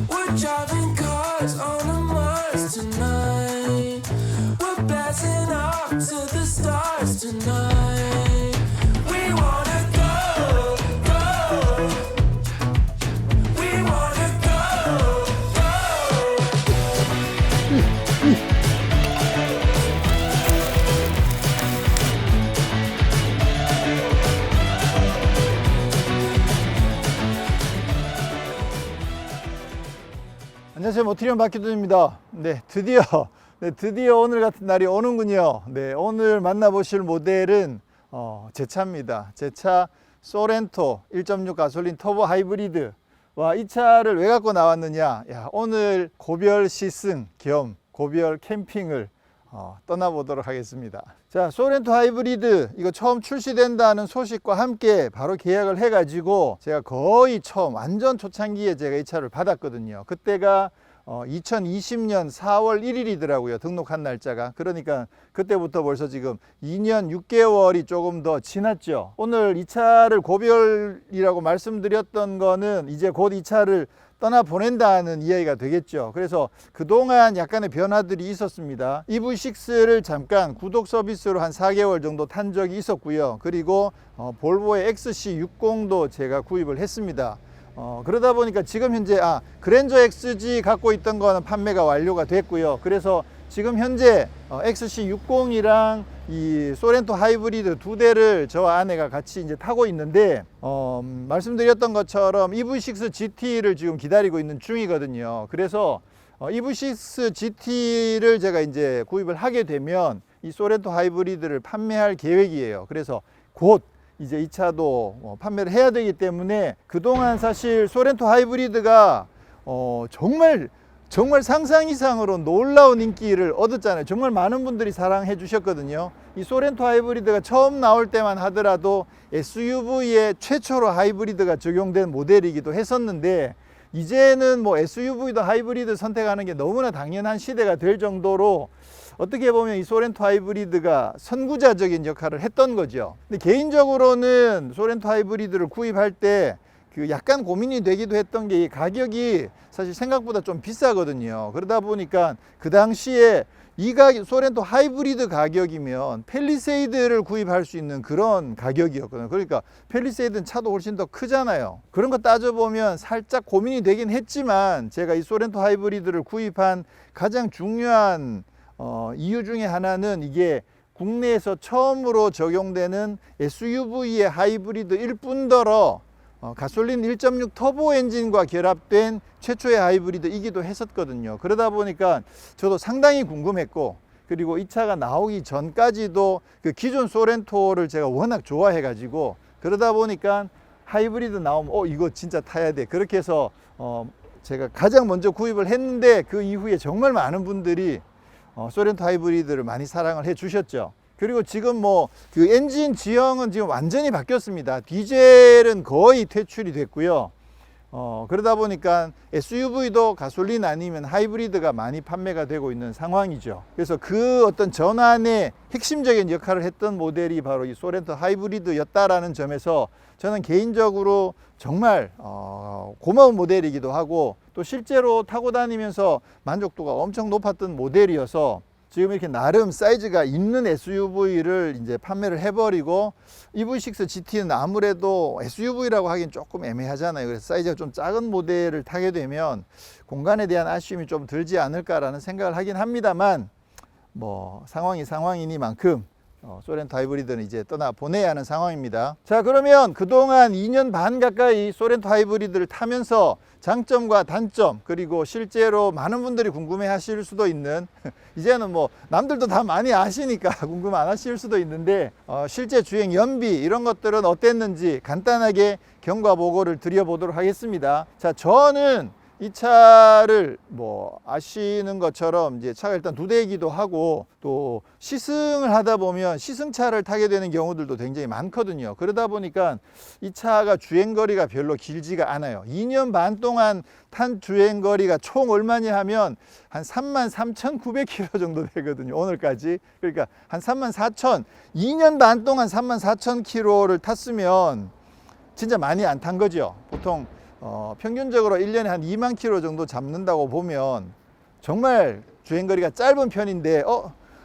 We're driving cars on a Mars tonight. We're blasting off to the stars tonight. We wanna go, go. We wanna go, go. 안녕하세요. 모티리온 박기준입니다. 드디어 오늘 같은 날이 오는군요. 오늘 만나보실 모델은 제 차입니다. 제 차 소렌토 1.6 가솔린 터보 하이브리드. 이 차를 왜 갖고 나왔느냐? 오늘 고별 시승 겸 고별 캠핑을 떠나보도록 하겠습니다. 자, 소렌토 하이브리드 이거 처음 출시된다는 소식과 함께 바로 계약을 해가지고 제가 거의 처음 완전 초창기에 제가 이 차를 받았거든요. 그때가 2020년 4월 1일이더라고요. 등록한 날짜가. 그러니까 그때부터 벌써 지금 2년 6개월이 조금 더 지났죠. 오늘 이 차를 고별이라고 말씀드렸던 거는 이제 곧 이 차를 떠나 보낸다는 이야기가 되겠죠. 그래서 그동안 약간의 변화들이 있었습니다. EV6를 잠깐 구독 서비스로 한 4개월 정도 탄 적이 있었고요. 그리고 볼보의 XC60도 제가 구입을 했습니다. 그러다 보니까 지금 현재 그랜저 XG 갖고 있던 거는 판매가 완료가 됐고요. 그래서 지금 현재 XC60이랑 이 소렌토 하이브리드 두 대를 저와 아내가 같이 이제 타고 있는데 말씀드렸던 것처럼 EV6 GT를 지금 기다리고 있는 중이거든요. 그래서 EV6 GT를 제가 이제 구입을 하게 되면 이 소렌토 하이브리드를 판매할 계획이에요. 그래서 곧 이제 이 차도 판매를 해야 되기 때문에 그동안 사실 소렌토 하이브리드가 정말 상상 이상으로 놀라운 인기를 얻었잖아요. 정말 많은 분들이 사랑해 주셨거든요. 이 소렌토 하이브리드가 처음 나올 때만 하더라도 SUV에 최초로 하이브리드가 적용된 모델이기도 했었는데 이제는 뭐 SUV도 하이브리드 선택하는 게 너무나 당연한 시대가 될 정도로 어떻게 보면 이 소렌토 하이브리드가 선구자적인 역할을 했던 거죠. 근데 개인적으로는 소렌토 하이브리드를 구입할 때 약간 고민이 되기도 했던 게 이 가격이 사실 생각보다 좀 비싸거든요. 그러다 보니까 그 당시에 이 소렌토 하이브리드 가격이면 팰리세이드를 구입할 수 있는 그런 가격이었거든요. 그러니까 팰리세이드는 차도 훨씬 더 크잖아요. 그런 거 따져보면 살짝 고민이 되긴 했지만 제가 이 소렌토 하이브리드를 구입한 가장 중요한 이유 중에 하나는 이게 국내에서 처음으로 적용되는 SUV의 하이브리드일 뿐더러 가솔린 1.6 터보 엔진과 결합된 최초의 하이브리드이기도 했었거든요. 그러다 보니까 저도 상당히 궁금했고, 그리고 이 차가 나오기 전까지도 그 기존 소렌토를 제가 워낙 좋아해 가지고, 그러다 보니까 하이브리드 나오면 이거 진짜 타야 돼. 그렇게 해서 제가 가장 먼저 구입을 했는데 그 이후에 정말 많은 분들이 소렌토 하이브리드를 많이 사랑을 해 주셨죠. 그리고 지금 그 엔진 지형은 지금 완전히 바뀌었습니다. 디젤은 거의 퇴출이 됐고요. 그러다 보니까 SUV도 가솔린 아니면 하이브리드가 많이 판매가 되고 있는 상황이죠. 그래서 그 어떤 전환의 핵심적인 역할을 했던 모델이 바로 이 소렌토 하이브리드였다라는 점에서 저는 개인적으로 정말 고마운 모델이기도 하고, 또 실제로 타고 다니면서 만족도가 엄청 높았던 모델이어서 지금 이렇게 나름 사이즈가 있는 SUV를 이제 판매를 해버리고, EV6 GT는 아무래도 SUV라고 하긴 조금 애매하잖아요. 그래서 사이즈가 좀 작은 모델을 타게 되면 공간에 대한 아쉬움이 좀 들지 않을까라는 생각을 하긴 합니다만, 상황이 상황이니만큼 소렌토 하이브리드는 이제 떠나 보내야 하는 상황입니다. 자, 그러면 그동안 2년 반 가까이 소렌토 하이브리드를 타면서 장점과 단점, 그리고 실제로 많은 분들이 궁금해 하실 수도 있는 이제는 남들도 다 많이 아시니까 궁금 안 하실 수도 있는데 실제 주행 연비 이런 것들은 어땠는지 간단하게 경과 보고를 드려보도록 하겠습니다. 자, 저는 이 차를 아시는 것처럼 이제 차가 일단 두 대이기도 하고, 또 시승을 하다 보면 시승차를 타게 되는 경우들도 굉장히 많거든요. 그러다 보니까 이 차가 주행거리가 별로 길지가 않아요. 2년 반 동안 탄 주행거리가 총 얼마냐 하면 한 33,900km 정도 되거든요. 오늘까지. 그러니까 한 34,000, 2년 반 동안 34,000km를 탔으면 진짜 많이 안 탄 거죠. 보통 평균적으로 1년에 한 2만 킬로 정도 잡는다고 보면 정말 주행거리가 짧은 편인데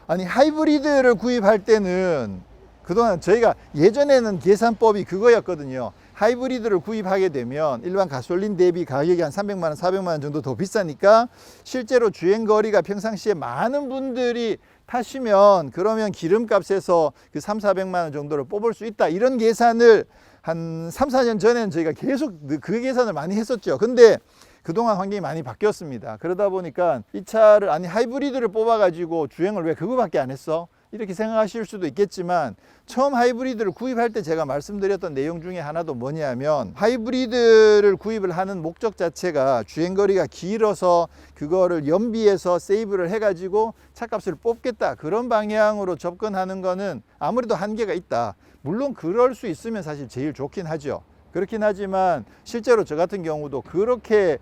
아니 하이브리드를 구입할 때는 그동안 저희가 예전에는 계산법이 그거였거든요. 하이브리드를 구입하게 되면 일반 가솔린 대비 가격이 한 300만 원, 400만 원 정도 더 비싸니까 실제로 주행거리가 평상시에 많은 분들이 타시면 그러면 기름값에서 그 3, 400만 원 정도를 뽑을 수 있다. 이런 계산을 한 3, 4년 전에는 저희가 계속 그 계산을 많이 했었죠. 근데 그동안 환경이 많이 바뀌었습니다. 그러다 보니까 이 차를 아니 하이브리드를 뽑아가지고 주행을 왜 그거밖에 안 했어? 이렇게 생각하실 수도 있겠지만 처음 하이브리드를 구입할 때 제가 말씀드렸던 내용 중에 하나도 뭐냐면 하이브리드를 구입을 하는 목적 자체가 주행거리가 길어서 그거를 연비해서 세이브를 해가지고 차값을 뽑겠다, 그런 방향으로 접근하는 거는 아무래도 한계가 있다. 물론 그럴 수 있으면 사실 제일 좋긴 하죠. 그렇긴 하지만 실제로 저 같은 경우도 그렇게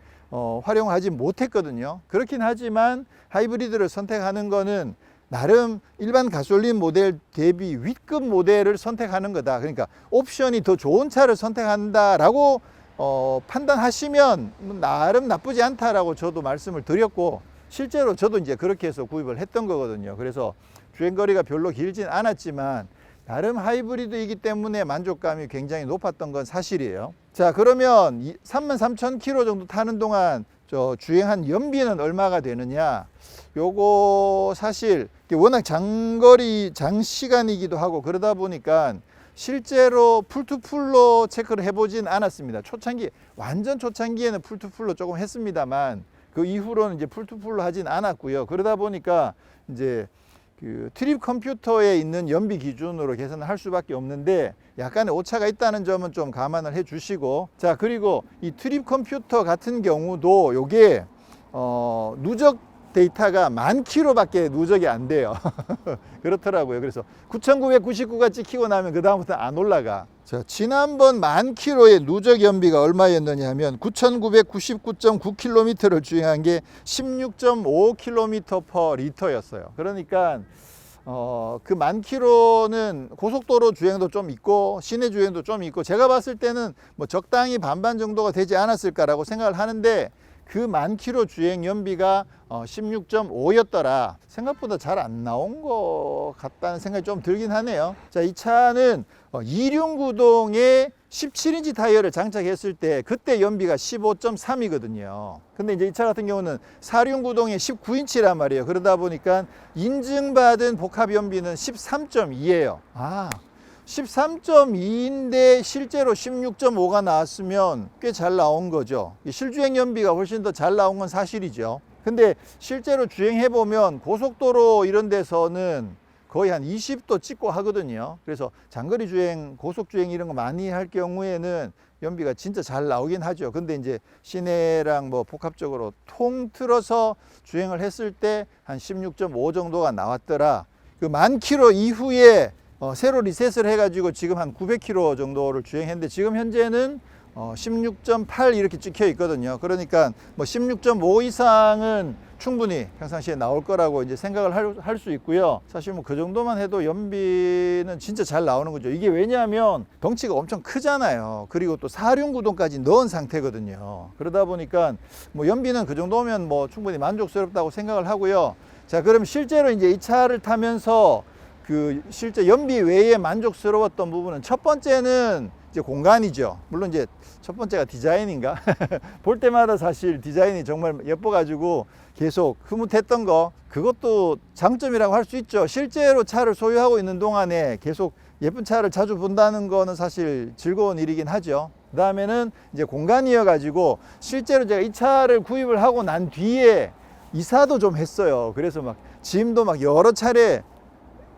활용하지 못했거든요. 그렇긴 하지만 하이브리드를 선택하는 거는 나름 일반 가솔린 모델 대비 윗급 모델을 선택하는 거다. 그러니까 옵션이 더 좋은 차를 선택한다라고 판단하시면 나름 나쁘지 않다라고 저도 말씀을 드렸고, 실제로 저도 이제 그렇게 해서 구입을 했던 거거든요. 그래서 주행거리가 별로 길진 않았지만 나름 하이브리드이기 때문에 만족감이 굉장히 높았던 건 사실이에요. 자, 그러면 33,000km 정도 타는 동안 저 주행한 연비는 얼마가 되느냐? 요거 사실 워낙 장시간이기도 하고 그러다 보니까 실제로 풀투풀로 체크를 해보진 않았습니다. 완전 초창기에는 풀투풀로 조금 했습니다만 그 이후로는 이제 풀투풀로 하진 않았고요. 그러다 보니까 이제 그 트립 컴퓨터에 있는 연비 기준으로 계산을 할 수밖에 없는데 약간의 오차가 있다는 점은 좀 감안을 해 주시고, 자, 그리고 이 트립 컴퓨터 같은 경우도 요게 누적 데이터가 10,000km밖에 누적이 안 돼요. 그렇더라고요. 그래서 9,999가 찍히고 나면 그 다음부터 안 올라가. 자, 지난번 10,000km의 누적 연비가 얼마였느냐 하면 9,999.9km를 주행한 게 16.5km/L였어요. 그러니까 그 10,000km는 고속도로 주행도 좀 있고 시내 주행도 좀 있고 제가 봤을 때는 뭐 적당히 반반 정도가 되지 않았을까라고 생각을 하는데, 그 10,000km 주행 연비가 16.5였더라. 생각보다 잘 안 나온 것 같다는 생각이 좀 들긴 하네요. 자, 이 차는 2륜구동에 17인치 타이어를 장착했을 때 그때 연비가 15.3이거든요. 근데 이제 이 차 같은 경우는 4륜구동에 19인치란 말이에요. 그러다 보니까 인증받은 복합 연비는 13.2예요. 13.2인데 실제로 16.5가 나왔으면 꽤 잘 나온 거죠. 실주행 연비가 훨씬 더 잘 나온 건 사실이죠. 근데 실제로 주행해보면 고속도로 이런 데서는 거의 한 20도 찍고 하거든요. 그래서 장거리 주행, 고속주행 이런 거 많이 할 경우에는 연비가 진짜 잘 나오긴 하죠. 근데 이제 시내랑 뭐 복합적으로 통틀어서 주행을 했을 때 한 16.5 정도가 나왔더라. 그 10,000km 이후에 새로 리셋을 해가지고 지금 한 900km 정도를 주행했는데 지금 현재는 16.8 이렇게 찍혀 있거든요. 그러니까 뭐 16.5 이상은 충분히 평상시에 나올 거라고 이제 생각을 할 수 있고요. 사실 뭐 그 정도만 해도 연비는 진짜 잘 나오는 거죠. 이게 왜냐하면 덩치가 엄청 크잖아요. 그리고 또 4륜구동까지 넣은 상태거든요. 그러다 보니까 뭐 연비는 그 정도면 뭐 충분히 만족스럽다고 생각을 하고요. 자, 그럼 실제로 이제 이 차를 타면서 그 실제 연비 외에 만족스러웠던 부분은 첫 번째는 이제 공간이죠. 물론 이제 첫 번째가 디자인인가? 볼 때마다 사실 디자인이 정말 예뻐가지고 계속 흐뭇했던 거, 그것도 장점이라고 할 수 있죠. 실제로 차를 소유하고 있는 동안에 계속 예쁜 차를 자주 본다는 거는 사실 즐거운 일이긴 하죠. 그 다음에는 이제 공간이어가지고 실제로 제가 이 차를 구입을 하고 난 뒤에 이사도 좀 했어요. 그래서 막 짐도 막 여러 차례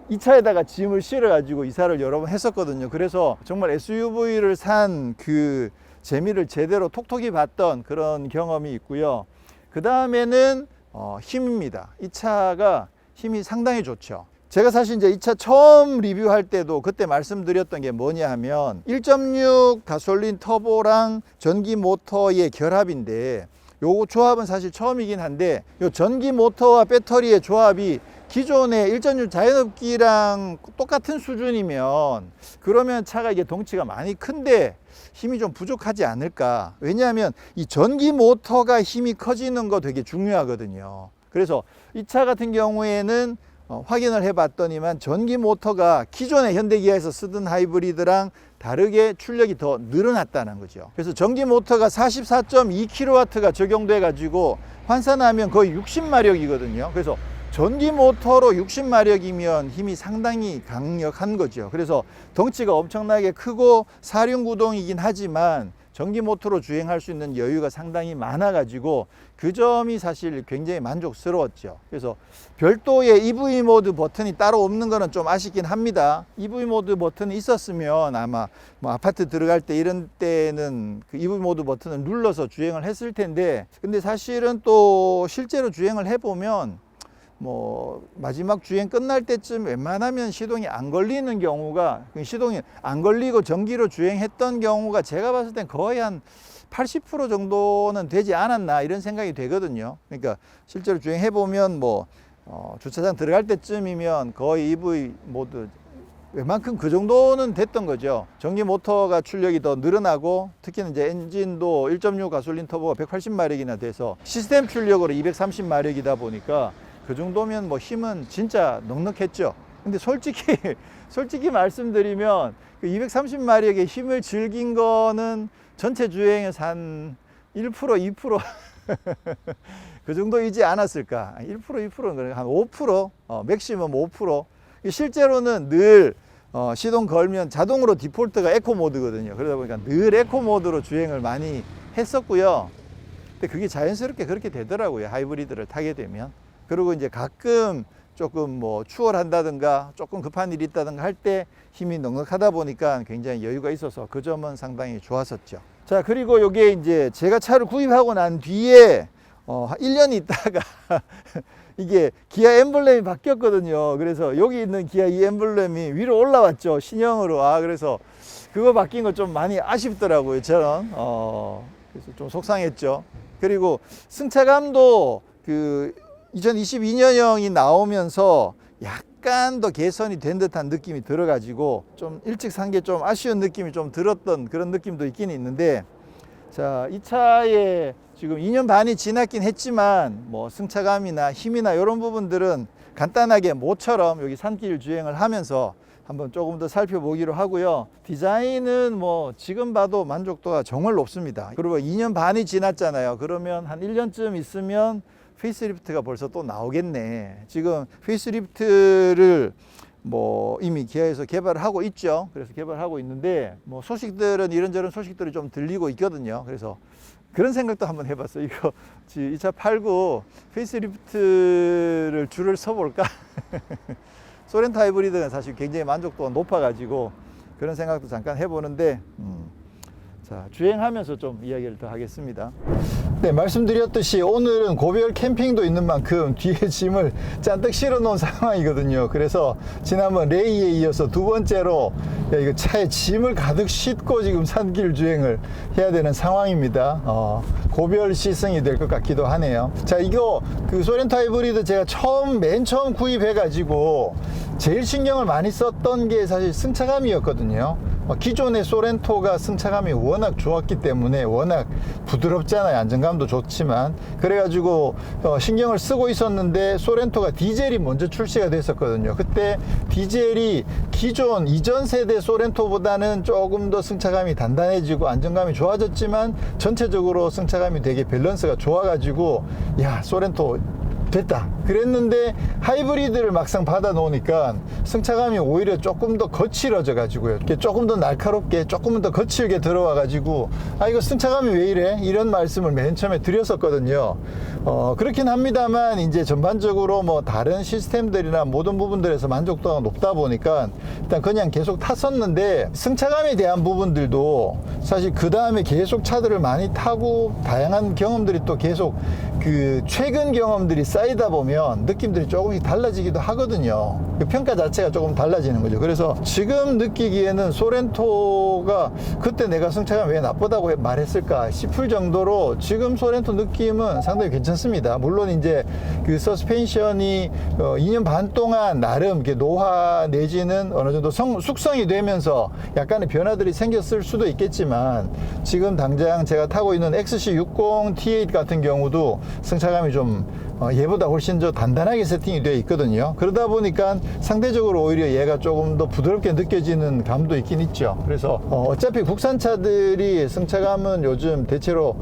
이 차에다가 짐을 실어가지고 이사를 여러 번 했었거든요. 그래서 정말 SUV를 산 그 재미를 제대로 톡톡히 봤던 그런 경험이 있고요. 그 다음에는 힘입니다. 이 차가 힘이 상당히 좋죠. 제가 사실 이제 이 차 처음 리뷰할 때도 그때 말씀드렸던 게 뭐냐 하면 1.6 가솔린 터보랑 전기 모터의 결합인데, 요 조합은 사실 처음이긴 한데 요 전기 모터와 배터리의 조합이 기존의 1.6 자연흡기랑 똑같은 수준이면 그러면 차가 이게 덩치가 많이 큰데 힘이 좀 부족하지 않을까. 왜냐하면 이 전기 모터가 힘이 커지는 거 되게 중요하거든요. 그래서 이 차 같은 경우에는 확인을 해 봤더니만 전기 모터가 기존의 현대기아에서 쓰던 하이브리드랑 다르게 출력이 더 늘어났다는 거죠. 그래서 전기 모터가 44.2kW가 적용돼 가지고 환산하면 거의 60마력이거든요. 그래서 전기 모터로 60마력이면 힘이 상당히 강력한 거죠. 그래서 덩치가 엄청나게 크고 사륜구동이긴 하지만 전기 모터로 주행할 수 있는 여유가 상당히 많아 가지고 그 점이 사실 굉장히 만족스러웠죠. 그래서 별도의 EV 모드 버튼이 따로 없는 거는 좀 아쉽긴 합니다. EV 모드 버튼이 있었으면 아마 뭐 아파트 들어갈 때 이런 때는 그 EV 모드 버튼을 눌러서 주행을 했을 텐데, 근데 사실은 또 실제로 주행을 해보면 뭐 마지막 주행 끝날 때쯤 웬만하면 시동이 안 걸리는 경우가, 시동이 안 걸리고 전기로 주행했던 경우가 제가 봤을 땐 거의 한 80% 정도는 되지 않았나 이런 생각이 되거든요. 그러니까 실제로 주행해 보면 뭐 주차장 들어갈 때쯤이면 거의 EV 모드 웬만큼 그 정도는 됐던 거죠. 전기 모터가 출력이 더 늘어나고 특히는 이제 엔진도 1.6 가솔린 터보가 180마력이나 돼서 시스템 출력으로 230마력이다 보니까 그 정도면 뭐 힘은 진짜 넉넉했죠. 근데 솔직히 말씀드리면 그 230마력의 힘을 즐긴 거는 전체 주행에서 한 1%, 2% 그 정도이지 않았을까. 1%, 2%는 한 5%, 맥시멈 5%. 실제로는 늘 시동 걸면 자동으로 디폴트가 에코 모드거든요. 그러다 보니까 늘 에코 모드로 주행을 많이 했었고요. 근데 그게 자연스럽게 그렇게 되더라고요. 하이브리드를 타게 되면. 그리고 이제 가끔 조금 뭐 추월한다든가 조금 급한 일이 있다든가 할 때 힘이 넉넉하다 보니까 굉장히 여유가 있어서 그 점은 상당히 좋았었죠. 자, 그리고 요게 이제 제가 차를 구입하고 난 뒤에 1년 있다가 이게 기아 엠블렘이 바뀌었거든요. 그래서 여기 있는 기아 이 엠블렘이 위로 올라왔죠. 신형으로. 그래서 그거 바뀐 거 좀 많이 아쉽더라고요. 저는. 그래서 좀 속상했죠. 그리고 승차감도 그 2022년형이 나오면서 약간 더 개선이 된 듯한 느낌이 들어가지고 좀 일찍 산 게 좀 아쉬운 느낌이 좀 들었던 그런 느낌도 있긴 있는데, 자, 이 차에 지금 2년 반이 지났긴 했지만 뭐 승차감이나 힘이나 이런 부분들은 간단하게 모처럼 여기 산길 주행을 하면서 한번 조금 더 살펴보기로 하고요. 디자인은 뭐 지금 봐도 만족도가 정말 높습니다. 그리고 2년 반이 지났잖아요. 그러면 한 1년쯤 있으면 페이스리프트가 벌써 또 나오겠네. 지금 페이스리프트를 뭐 이미 기아에서 개발을 하고 있죠. 그래서 개발하고 있는데 뭐 소식들은 이런저런 소식들이 좀 들리고 있거든요. 그래서 그런 생각도 한번 해봤어요. 이거 이 차 팔고 페이스리프트를 줄을 서볼까? 소렌토 하이브리드는 사실 굉장히 만족도가 높아가지고 그런 생각도 잠깐 해보는데, 자, 주행하면서 좀 이야기를 더 하겠습니다. 네, 말씀드렸듯이 오늘은 고별 캠핑도 있는 만큼 뒤에 짐을 잔뜩 실어 놓은 상황이거든요. 그래서 지난번 레이에 이어서 두 번째로 이거 차에 짐을 가득 싣고 지금 산길 주행을 해야 되는 상황입니다. 고별 시승이 될 것 같기도 하네요. 자, 이거 그 소렌토 하이브리드 제가 맨 처음 구입해 가지고 제일 신경을 많이 썼던 게 사실 승차감이었거든요. 기존의 소렌토가 승차감이 워낙 좋았기 때문에, 워낙 부드럽잖아요. 안정감도 좋지만. 그래가지고 신경을 쓰고 있었는데 소렌토가 디젤이 먼저 출시가 됐었거든요. 그때 디젤이 기존 이전 세대 소렌토보다는 조금 더 승차감이 단단해지고 안정감이 좋아졌지만 전체적으로 승차감이 되게 밸런스가 좋아가지고 야, 소렌토 됐다 그랬는데 하이브리드를 막상 받아 놓으니까 승차감이 오히려 조금 더 거칠어져 가지고요. 조금 더 날카롭게 조금 더 거칠게 들어와 가지고 이거 승차감이 왜 이래? 이런 말씀을 맨 처음에 드렸었거든요. 그렇긴 합니다만 이제 전반적으로 뭐 다른 시스템들이나 모든 부분들에서 만족도가 높다 보니까 일단 그냥 계속 탔었는데, 승차감에 대한 부분들도 사실 그 다음에 계속 차들을 많이 타고 다양한 경험들이 또 계속 그 최근 경험들이 쌓여 쌓이다 보면 느낌들이 조금씩 달라지기도 하거든요. 그 평가 자체가 조금 달라지는 거죠. 그래서 지금 느끼기에는 소렌토가 그때 내가 승차감 왜 나쁘다고 말했을까 싶을 정도로 지금 소렌토 느낌은 상당히 괜찮습니다. 물론 이제 그 서스펜션이 2년 반 동안 나름 이렇게 노화 내지는 어느 정도 숙성이 되면서 약간의 변화들이 생겼을 수도 있겠지만, 지금 당장 제가 타고 있는 XC60 T8 같은 경우도 승차감이 좀 얘보다 훨씬 더 단단하게 세팅이 되어 있거든요. 그러다 보니까 상대적으로 오히려 얘가 조금 더 부드럽게 느껴지는 감도 있긴 있죠. 그래서 어차피 국산차들이 승차감은 요즘 대체로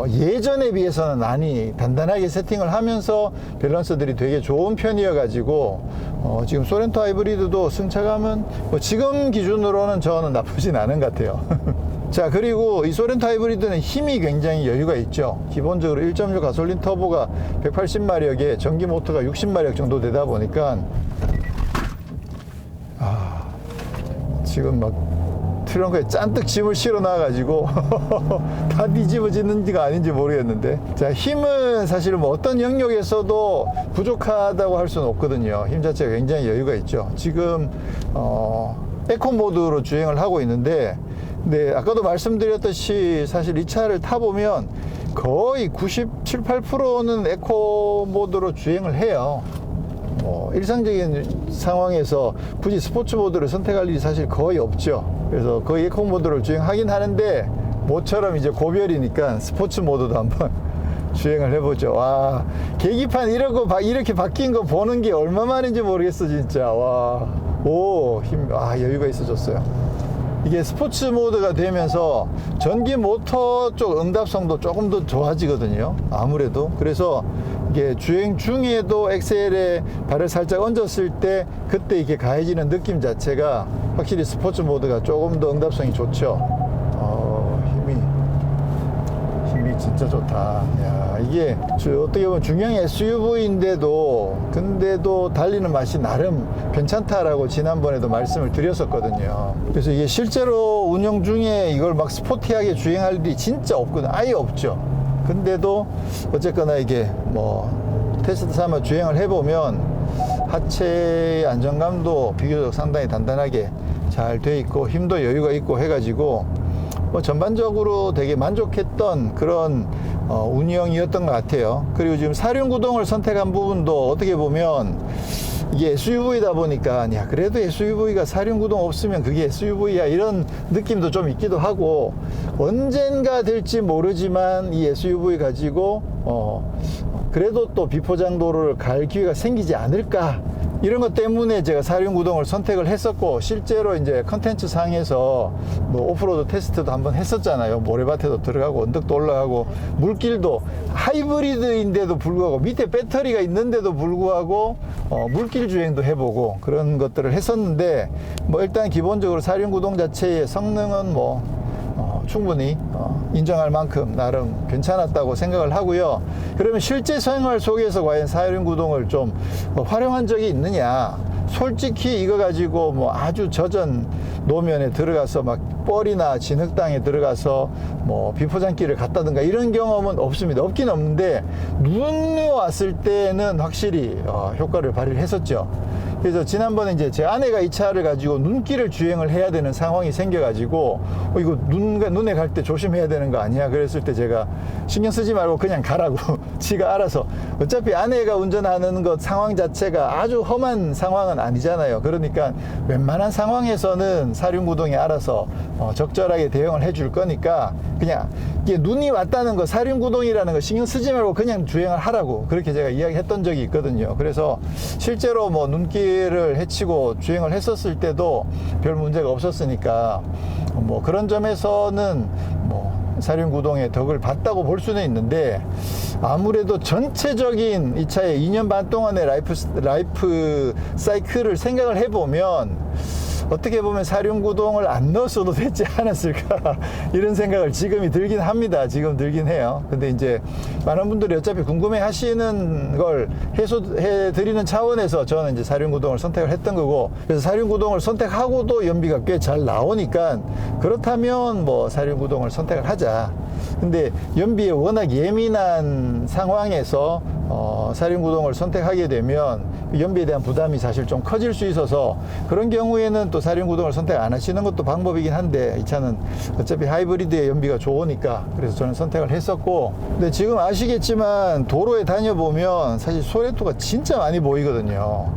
예전에 비해서는 많이 단단하게 세팅을 하면서 밸런스들이 되게 좋은 편이어 가지고 지금 소렌토 하이브리드도 승차감은 뭐 지금 기준으로는 저는 나쁘진 않은 것 같아요. 자, 그리고 이 소렌토 하이브리드는 힘이 굉장히 여유가 있죠. 기본적으로 1.6 가솔린 터보가 180마력에 전기 모터가 60마력 정도 되다 보니까 지금 막 트렁크에 잔뜩 짐을 실어 놔가지고 다 뒤집어지는지가 아닌지 모르겠는데, 자, 힘은 사실 뭐 어떤 영역에서도 부족하다고 할 수는 없거든요. 힘 자체가 굉장히 여유가 있죠. 지금 에코 모드로 주행을 하고 있는데, 네, 아까도 말씀드렸듯이 사실 이 차를 타보면 거의 97, 8%는 에코 모드로 주행을 해요. 일상적인 상황에서 굳이 스포츠 모드를 선택할 일이 사실 거의 없죠. 그래서 거의 에코 모드를 주행하긴 하는데, 모처럼 이제 고별이니까 스포츠 모드도 한번 주행을 해보죠. 와, 계기판 이렇게 바뀐 거 보는 게 얼마만인지 모르겠어, 진짜. 와, 오, 여유가 있어졌어요. 이게 스포츠 모드가 되면서 전기 모터 쪽 응답성도 조금 더 좋아지거든요, 아무래도. 그래서 이게 주행 중에도 엑셀에 발을 살짝 얹었을 때 그때 이렇게 가해지는 느낌 자체가 확실히 스포츠 모드가 조금 더 응답성이 좋죠. 힘이 진짜 좋다. 야, 이게 어떻게 보면 중형 SUV인데도 근데도 달리는 맛이 나름 괜찮다라고 지난번에도 말씀을 드렸었거든요. 그래서 이게 실제로 운영 중에 이걸 막 스포티하게 주행할 일이 진짜 없거든요. 아예 없죠. 근데도 어쨌거나 이게 뭐 테스트 삼아 주행을 해보면 하체 안정감도 비교적 상당히 단단하게 잘 돼 있고 힘도 여유가 있고 해가지고 뭐 전반적으로 되게 만족했던 그런 운영이었던 것 같아요. 그리고 지금 사륜구동을 선택한 부분도 어떻게 보면 이게 SUV다 보니까, 야, 그래도 SUV가 사륜구동 없으면 그게 SUV야, 이런 느낌도 좀 있기도 하고, 언젠가 될지 모르지만 이 SUV 가지고 그래도 또 비포장도로를 갈 기회가 생기지 않을까, 이런 것 때문에 제가 사륜구동을 선택을 했었고, 실제로 이제 컨텐츠 상에서 뭐 오프로드 테스트도 한번 했었잖아요. 모래밭에도 들어가고 언덕도 올라가고, 물길도 하이브리드인데도 불구하고 밑에 배터리가 있는데도 불구하고 물길 주행도 해보고 그런 것들을 했었는데, 뭐 일단 기본적으로 사륜구동 자체의 성능은 뭐 충분히 인정할 만큼 나름 괜찮았다고 생각을 하고요. 그러면 실제 생활 속에서 과연 사륜구동을 좀 활용한 적이 있느냐? 솔직히 이거 가지고 뭐 아주 젖은 노면에 들어가서 막 뻘이나 진흙땅에 들어가서 뭐 비포장길을 갔다든가 이런 경험은 없습니다. 없긴 없는데, 눈이 왔을 때는 확실히 효과를 발휘를 했었죠. 그래서 지난번에 이제 제 아내가 이 차를 가지고 눈길을 주행을 해야 되는 상황이 생겨가지고 이거 눈에 갈 때 조심해야 되는 거 아니야? 그랬을 때 제가 신경 쓰지 말고 그냥 가라고 지가 알아서, 어차피 아내가 운전하는 것 상황 자체가 아주 험한 상황은 아니잖아요. 그러니까 웬만한 상황에서는 사륜구동이 알아서 적절하게 대응을 해줄 거니까, 그냥 이게 눈이 왔다는 거, 사륜구동이라는 거 신경 쓰지 말고 그냥 주행을 하라고 그렇게 제가 이야기했던 적이 있거든요. 그래서 실제로 뭐 눈길을 헤치고 주행을 했었을 때도 별 문제가 없었으니까 뭐 그런 점에서는 뭐 사륜구동의 덕을 봤다고 볼 수는 있는데, 아무래도 전체적인 이 차의 2년 반 동안의 라이프 사이클을 생각을 해보면 어떻게 보면 사륜구동을 안 넣었어도 되지 않았을까, 이런 생각을 지금이 들긴 합니다. 지금 들긴 해요. 근데 이제 많은 분들이 어차피 궁금해 하시는 걸 해소해 드리는 차원에서 저는 이제 사륜구동을 선택을 했던 거고, 그래서 사륜구동을 선택하고도 연비가 꽤 잘 나오니까 그렇다면 뭐 사륜구동을 선택을 하자. 근데 연비에 워낙 예민한 상황에서 사륜구동을 선택하게 되면 연비에 대한 부담이 사실 좀 커질 수 있어서 그런 경우에는 또 사륜구동을 선택 안 하시는 것도 방법이긴 한데 이 차는 어차피 하이브리드의 연비가 좋으니까 그래서 저는 선택을 했었고, 근데 지금 아시겠지만 도로에 다녀보면 사실 소렌토가 진짜 많이 보이거든요.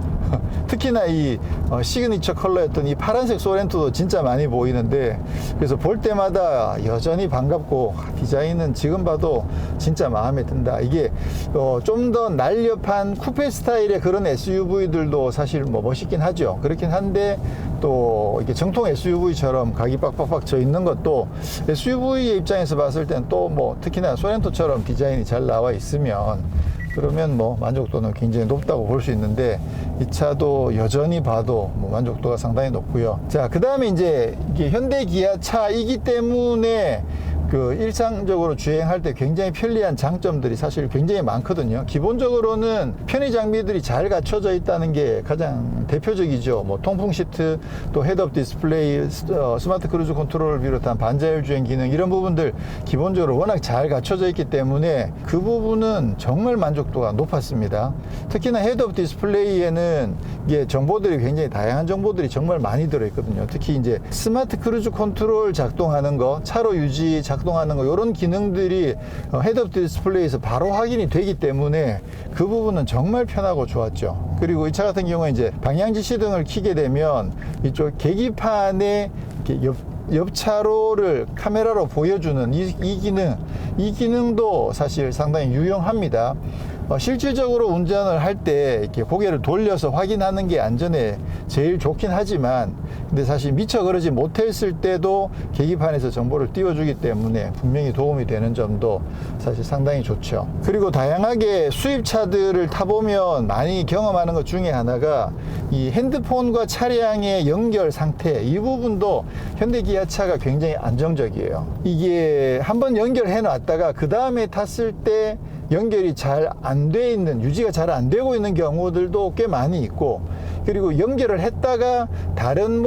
특히나 이 시그니처 컬러였던 이 파란색 소렌토도 진짜 많이 보이는데, 그래서 볼 때마다 여전히 반갑고 디자인은 지금 봐도 진짜 마음에 든다. 이게 좀 더 날렵한 쿠페 스타일의 그런 SUV들도 사실 뭐 멋있긴 하죠. 그렇긴 한데 또 이렇게 정통 SUV처럼 각이 빡빡빡 져 있는 것도 SUV의 입장에서 봤을 땐 또 뭐 특히나 소렌토처럼 디자인이 잘 나와 있으면 그러면 뭐 만족도는 굉장히 높다고 볼 수 있는데, 이 차도 여전히 봐도 뭐 만족도가 상당히 높고요. 자, 그 다음에 이제 이게 현대 기아 차이기 때문에 그 일상적으로 주행할 때 굉장히 편리한 장점들이 사실 굉장히 많거든요. 기본적으로는 편의 장비들이 잘 갖춰져 있다는 게 가장 대표적이죠. 뭐 통풍 시트, 또 헤드업 디스플레이, 스마트 크루즈 컨트롤을 비롯한 반자율 주행 기능, 이런 부분들 기본적으로 워낙 잘 갖춰져 있기 때문에 그 부분은 정말 만족도가 높았습니다. 특히나 헤드업 디스플레이에는 이게 정보들이 굉장히 다양한 정보들이 정말 많이 들어있거든요. 특히 이제 스마트 크루즈 컨트롤 작동하는 거, 차로 유지 작동하는 거, 이런 기능들이 헤드업 디스플레이에서 바로 확인이 되기 때문에 그 부분은 정말 편하고 좋았죠. 그리고 이 차 같은 경우에 이제 방향지시 등을 켜게 되면 이쪽 계기판에 이렇게 옆차로를 카메라로 보여주는 이 기능도 사실 상당히 유용합니다. 실질적으로 운전을 할 때 이렇게 고개를 돌려서 확인하는 게 안전에 제일 좋긴 하지만, 근데 사실 미처 그러지 못했을 때도 계기판에서 정보를 띄워주기 때문에 분명히 도움이 되는 점도 사실 상당히 좋죠. 그리고 다양하게 수입차들을 타보면 많이 경험하는 것 중에 하나가 이 핸드폰과 차량의 연결 상태, 이 부분도 현대기아차가 굉장히 안정적이에요. 이게 한번 연결해 놨다가 그 다음에 탔을 때 연결이 잘 안 돼 있는, 유지가 잘 안 되고 있는 경우들도 꽤 많이 있고, 그리고 연결을 했다가 다른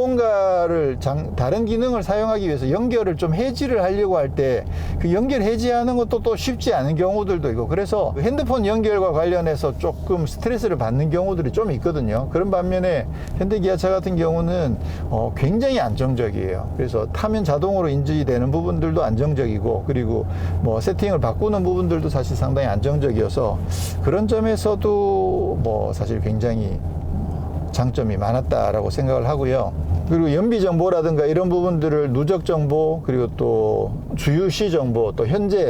다른 기능을 사용하기 위해서 연결을 좀 해지를 하려고 할 때 그 연결 해지하는 것도 또 쉽지 않은 경우들도 있고, 그래서 핸드폰 연결과 관련해서 조금 스트레스를 받는 경우들이 좀 있거든요. 그런 반면에 현대기아차 같은 경우는 굉장히 안정적이에요. 그래서 타면 자동으로 인지되는 부분들도 안정적이고, 그리고 뭐 세팅을 바꾸는 부분들도 사실 상당히 안정적이어서 그런 점에서도 뭐 사실 굉장히 장점이 많았다라고 생각을 하고요. 그리고 연비 정보라든가 이런 부분들을 누적 정보, 그리고 또 주유시 정보, 또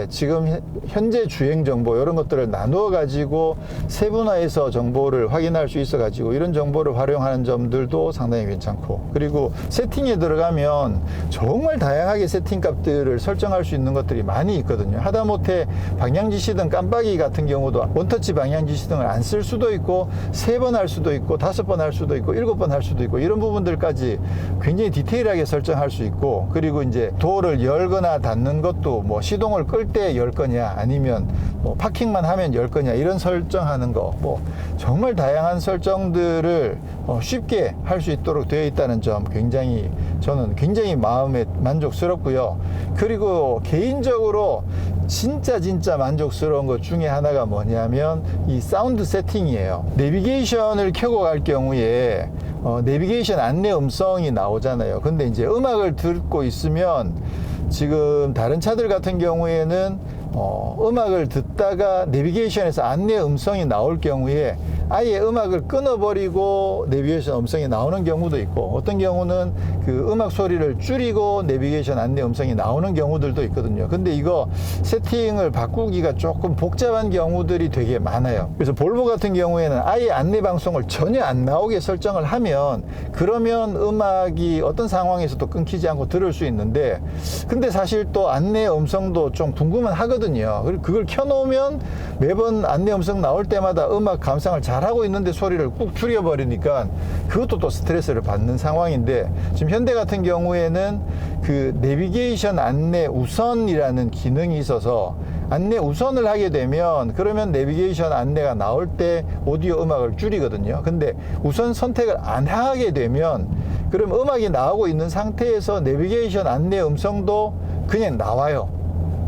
지금 현재 주행 정보, 이런 것들을 나누어 가지고 세분화해서 정보를 확인할 수 있어 가지고 이런 정보를 활용하는 점들도 상당히 괜찮고, 그리고 세팅에 들어가면 정말 다양하게 세팅 값들을 설정할 수 있는 것들이 많이 있거든요. 하다못해 방향지시등 깜빡이 같은 경우도 원터치 방향지시등을 안 쓸 수도 있고, 3번 할 수도 있고, 5번 할 수도 있고, 7번 할 수도 있고, 이런 부분들까지 굉장히 디테일하게 설정할 수 있고, 그리고 이제 도어를 열거나 닫는 것도 뭐 시동을 끌 때 열 거냐, 아니면 뭐 파킹만 하면 열 거냐, 이런 설정하는 거, 뭐 정말 다양한 설정들을 쉽게 할 수 있도록 되어 있다는 점 저는 굉장히 마음에 만족스럽고요. 그리고 개인적으로 진짜 만족스러운 것 중에 하나가 뭐냐면 이 사운드 세팅이에요. 내비게이션을 켜고 갈 경우에 내비게이션 안내 음성이 나오잖아요. 근데 이제 음악을 듣고 있으면, 지금 다른 차들 같은 경우에는 음악을 듣다가 내비게이션에서 안내 음성이 나올 경우에 아예 음악을 끊어버리고 내비게이션 음성이 나오는 경우도 있고, 어떤 경우는 그 음악 소리를 줄이고 내비게이션 안내 음성이 나오는 경우들도 있거든요. 근데 이거 세팅을 바꾸기가 조금 복잡한 경우들이 되게 많아요. 그래서 볼보 같은 경우에는 아예 안내 방송을 전혀 안 나오게 설정을 하면, 그러면 음악이 어떤 상황에서도 끊기지 않고 들을 수 있는데, 근데 사실 또 안내 음성도 좀 궁금은 하거든요. 그걸 켜놓으면 매번 안내 음성 나올 때마다 음악 감상을 잘하고 있는데 소리를 꾹 줄여버리니까 그것도 또 스트레스를 받는 상황인데, 지금 현대 같은 경우에는 그 내비게이션 안내 우선이라는 기능이 있어서 안내 우선을 하게 되면, 그러면 내비게이션 안내가 나올 때 오디오 음악을 줄이거든요. 근데 우선 선택을 안 하게 되면, 그럼 음악이 나오고 있는 상태에서 내비게이션 안내 음성도 그냥 나와요.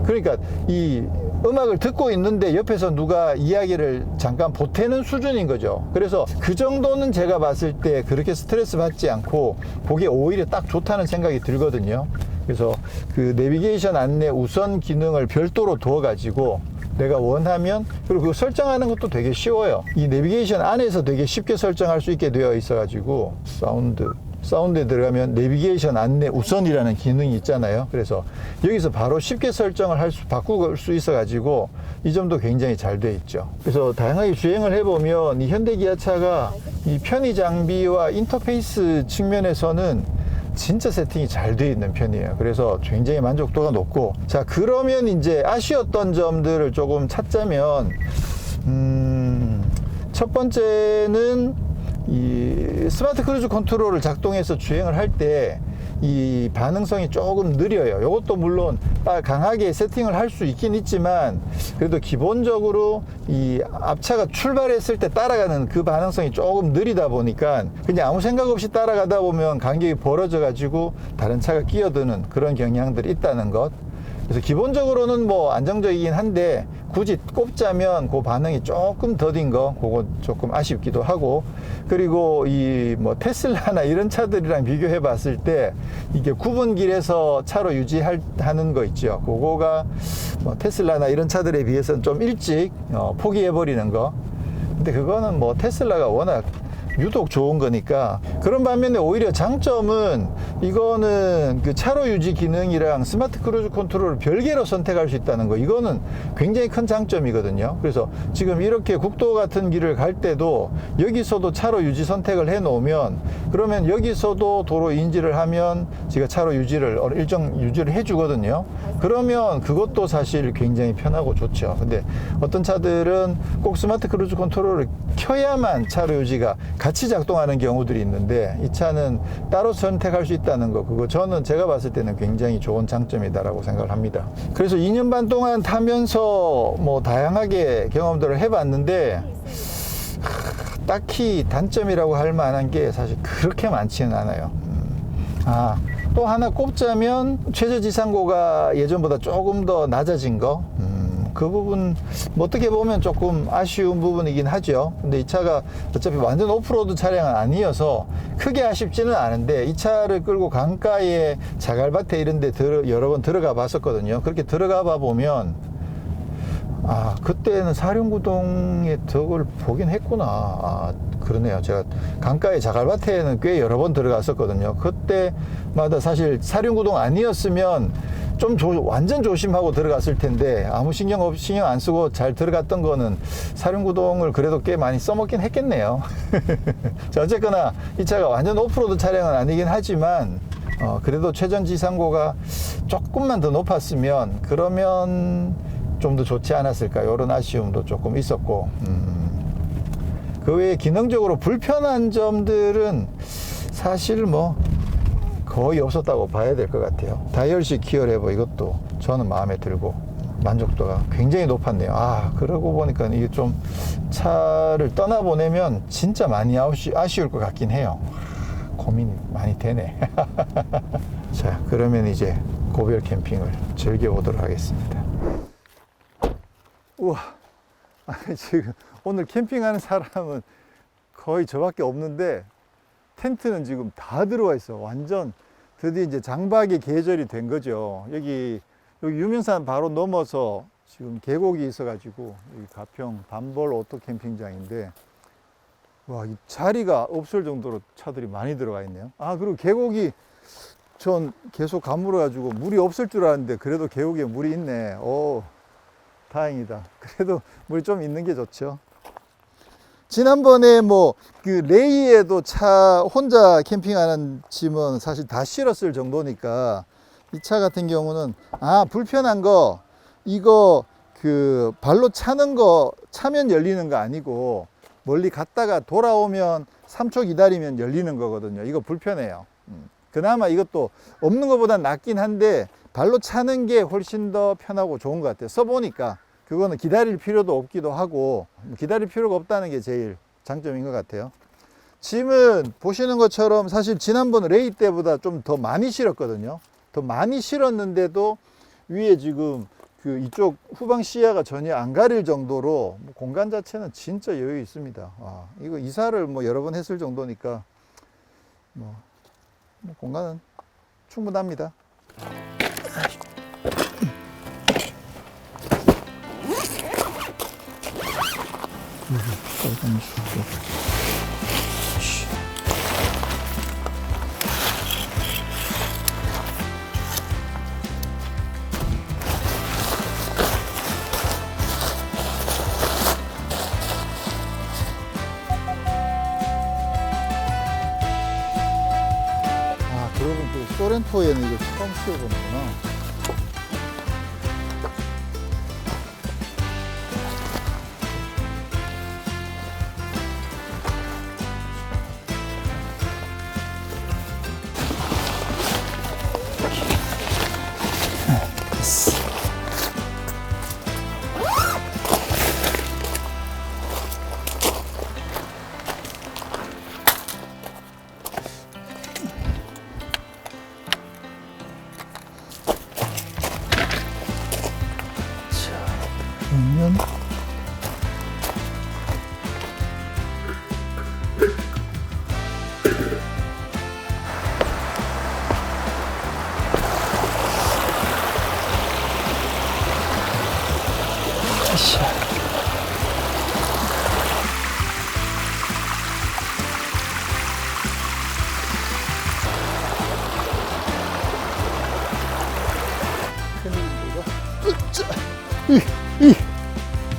그러니까 이 음악을 듣고 있는데 옆에서 누가 이야기를 잠깐 보태는 수준인 거죠. 그래서 그 정도는 제가 봤을 때 그렇게 스트레스 받지 않고 그게 오히려 딱 좋다는 생각이 들거든요. 그래서 그 내비게이션 안내 우선 기능을 별도로 두어 가지고 내가 원하면, 그리고 그거 설정하는 것도 되게 쉬워요. 이 내비게이션 안에서 되게 쉽게 설정할 수 있게 되어 있어 가지고 사운드에 들어가면 내비게이션 안내 우선이라는 기능이 있잖아요. 그래서 여기서 바로 쉽게 설정을 바꿀 수 있어 가지고 이 점도 굉장히 잘 되어 있죠. 그래서 다양하게 주행을 해보면 이 현대기아차가 이 편의 장비와 인터페이스 측면에서는 진짜 세팅이 잘 되어 있는 편이에요. 그래서 굉장히 만족도가 높고, 자, 그러면 이제 아쉬웠던 점들을 조금 찾자면, 첫 번째는 이 스마트 크루즈 컨트롤을 작동해서 주행을 할 때 이 반응성이 조금 느려요. 이것도 물론 강하게 세팅을 할 수 있긴 있지만, 그래도 기본적으로 이 앞차가 출발했을 때 따라가는 그 반응성이 조금 느리다 보니까 그냥 아무 생각 없이 따라가다 보면 간격이 벌어져 가지고 다른 차가 끼어드는 그런 경향들이 있다는 것. 그래서 기본적으로는 뭐 안정적이긴 한데 굳이 꼽자면 그 반응이 조금 더딘 거, 그거 조금 아쉽기도 하고, 그리고 이 뭐 테슬라나 이런 차들이랑 비교해 봤을 때 이게 구분길에서 차로 유지하는 거 있죠. 그거가 뭐 테슬라나 이런 차들에 비해서는 좀 일찍 포기해 버리는 거. 근데 그거는 뭐 테슬라가 워낙 유독 좋은 거니까. 그런 반면에 오히려 장점은 이거는 그 차로 유지 기능이랑 스마트 크루즈 컨트롤을 별개로 선택할 수 있다는 거, 이거는 굉장히 큰 장점이거든요. 그래서 지금 이렇게 국도 같은 길을 갈 때도 여기서도 차로 유지 선택을 해 놓으면, 그러면 여기서도 도로 인지를 하면 제가 차로 유지를 일정 유지를 해 주거든요. 그러면 그것도 사실 굉장히 편하고 좋죠. 근데 어떤 차들은 꼭 스마트 크루즈 컨트롤을 켜야만 차로 유지가 같이 작동하는 경우들이 있는데, 이 차는 따로 선택할 수 있다는 거, 그거 저는 제가 봤을 때는 굉장히 좋은 장점이다라고 생각을 합니다. 그래서 2년 반 동안 타면서 뭐 다양하게 경험들을 해봤는데 딱히 단점이라고 할 만한 게 사실 그렇게 많지는 않아요. 또 하나 꼽자면 최저지상고가 예전보다 조금 더 낮아진 거, 그 부분 뭐 어떻게 보면 조금 아쉬운 부분이긴 하죠. 근데 이 차가 어차피 완전 오프로드 차량은 아니어서 크게 아쉽지는 않은데, 이 차를 끌고 강가에 자갈밭에 이런 데 여러 번 들어가 봤었거든요. 그렇게 들어가 봐 보면 그때는 사륜구동의 덕을 보긴 했구나. 그러네요. 제가 강가에 자갈밭에는 꽤 여러 번 들어갔었거든요. 그때마다 사실 사륜구동 아니었으면 좀 완전 조심하고 들어갔을 텐데, 아무 신경 안 쓰고 잘 들어갔던 거는 사륜구동을 그래도 꽤 많이 써먹긴 했겠네요. 자, 어쨌거나 이 차가 완전 오프로드 차량은 아니긴 하지만 그래도 최전지상고가 조금만 더 높았으면 그러면 좀 더 좋지 않았을까, 이런 아쉬움도 조금 있었고, 그 외에 기능적으로 불편한 점들은 사실 뭐 거의 없었다고 봐야 될 것 같아요. 다이얼식 기어 레버, 이것도 저는 마음에 들고 만족도가 굉장히 높았네요. 그러고 보니까 이게 좀 차를 떠나보내면 진짜 많이 아쉬울 것 같긴 해요. 고민이 많이 되네. 자, 그러면 이제 고별 캠핑을 즐겨보도록 하겠습니다. 우와, 지금 오늘 캠핑하는 사람은 거의 저밖에 없는데 텐트는 지금 다 들어와 있어. 완전 드디어 이제 장박의 계절이 된 거죠. 여기 유명산 바로 넘어서 지금 계곡이 있어가지고, 여기 가평 반벌 오토 캠핑장인데, 와, 이 자리가 없을 정도로 차들이 많이 들어가 있네요. 그리고 계곡이 전 계속 가물어가지고 물이 없을 줄 알았는데 그래도 계곡에 물이 있네. 다행이다. 그래도 물이 좀 있는 게 좋죠. 지난번에 뭐 그 레이에도 차 혼자 캠핑하는 짐은 사실 다 실었을 정도니까, 이 차 같은 경우는 불편한 거, 이거 그 발로 차는 거, 차면 열리는 거 아니고 멀리 갔다가 돌아오면 3초 기다리면 열리는 거거든요. 이거 불편해요. 그나마 이것도 없는 것보다 낫긴 한데 발로 차는 게 훨씬 더 편하고 좋은 것 같아요. 써보니까 그거는 기다릴 필요도 없기도 하고, 기다릴 필요가 없다는 게 제일 장점인 것 같아요. 짐은 보시는 것처럼 사실 지난번 레이 때보다 좀 더 많이 실었거든요. 더 많이 실었는데도 위에 지금 그 이쪽 후방 시야가 전혀 안 가릴 정도로 뭐 공간 자체는 진짜 여유 있습니다. 이거 이사를 뭐 여러 번 했을 정도니까 뭐 공간은 충분합니다. 그러면 그 소렌토에는 이거 처음 씌워보는구나. 그러면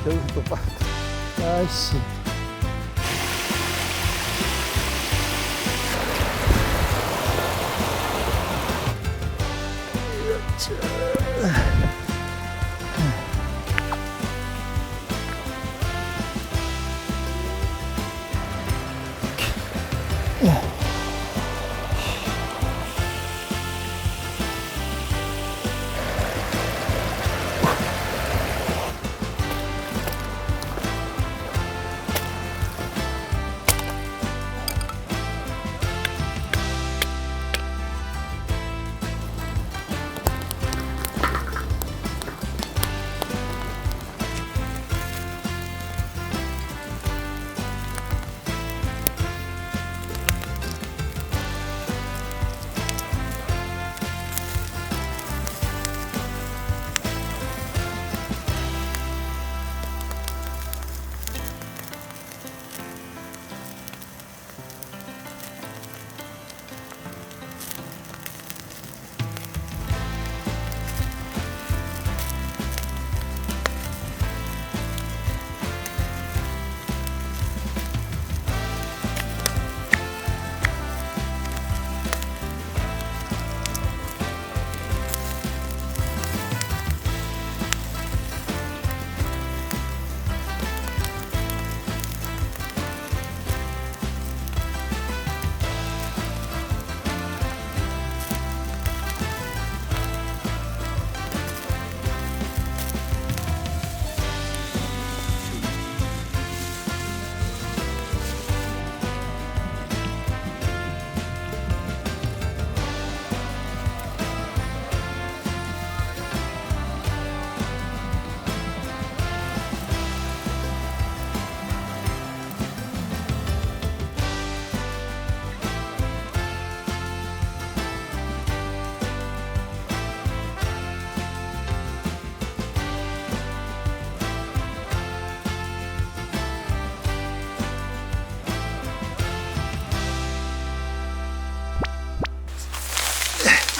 여기서 또 빠졌다. 아이씨.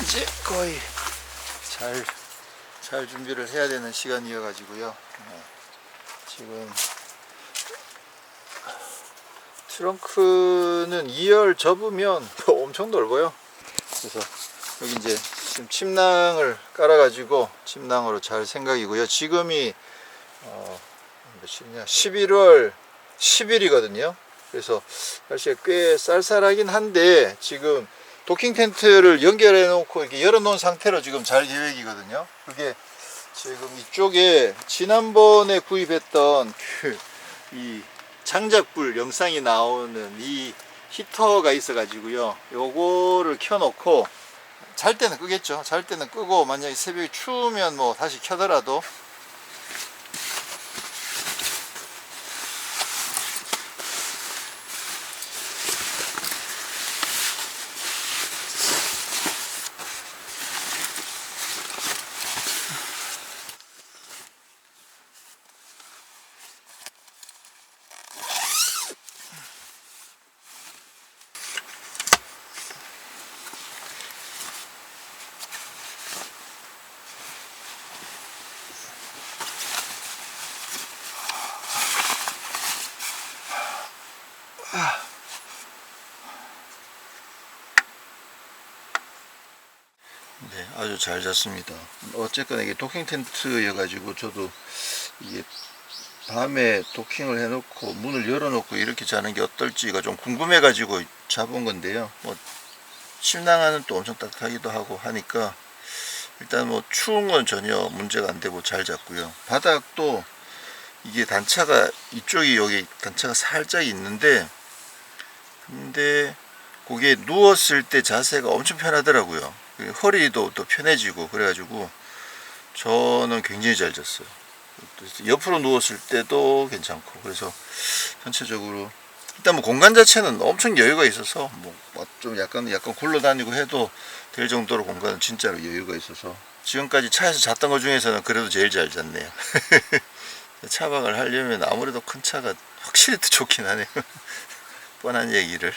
이제 거의 잘 준비를 해야 되는 시간이어 가지고요. 지금 트렁크는 2열 접으면 엄청 넓어요. 그래서 여기 이제 지금 침낭을 깔아 가지고 침낭으로 잘 생각이고요. 지금이 며칠이냐, 11월 10일이거든요 그래서 날씨가 꽤 쌀쌀하긴 한데 지금 도킹 텐트를 연결해 놓고 이렇게 열어 놓은 상태로 지금 잘 계획이거든요. 그게 지금 이쪽에 지난번에 구입했던 이 장작불 영상이 나오는 이 히터가 있어 가지고요. 요거를 켜 놓고 잘 때는 끄겠죠. 잘 때는 끄고 만약에 새벽에 추우면 뭐 다시 켜더라도. 네, 아주 잘 잤습니다. 어쨌거나 이게 도킹 텐트여가지고 저도 이게 밤에 도킹을 해놓고 문을 열어놓고 이렇게 자는 게 어떨지가 좀 궁금해가지고 잡은 건데요. 뭐 침낭안은 또 엄청 따뜻하기도 하고 하니까 일단 뭐 추운 건 전혀 문제가 안 되고 잘 잤고요. 바닥도 이게 단차가 이쪽이 여기 단차가 살짝 있는데 근데 그게 누웠을 때 자세가 엄청 편하더라고요. 허리도 또 편해지고 그래가지고 저는 굉장히 잘 잤어요. 옆으로 누웠을 때도 괜찮고 그래서 전체적으로 일단 뭐 공간 자체는 엄청 여유가 있어서 뭐 좀 약간 굴러다니고 해도 될 정도로 공간은 진짜로 여유가 있어서 지금까지 차에서 잤던 것 중에서는 그래도 제일 잘 잤네요. 차박을 하려면 아무래도 큰 차가 확실히 더 좋긴 하네요. 뻔한 얘기를.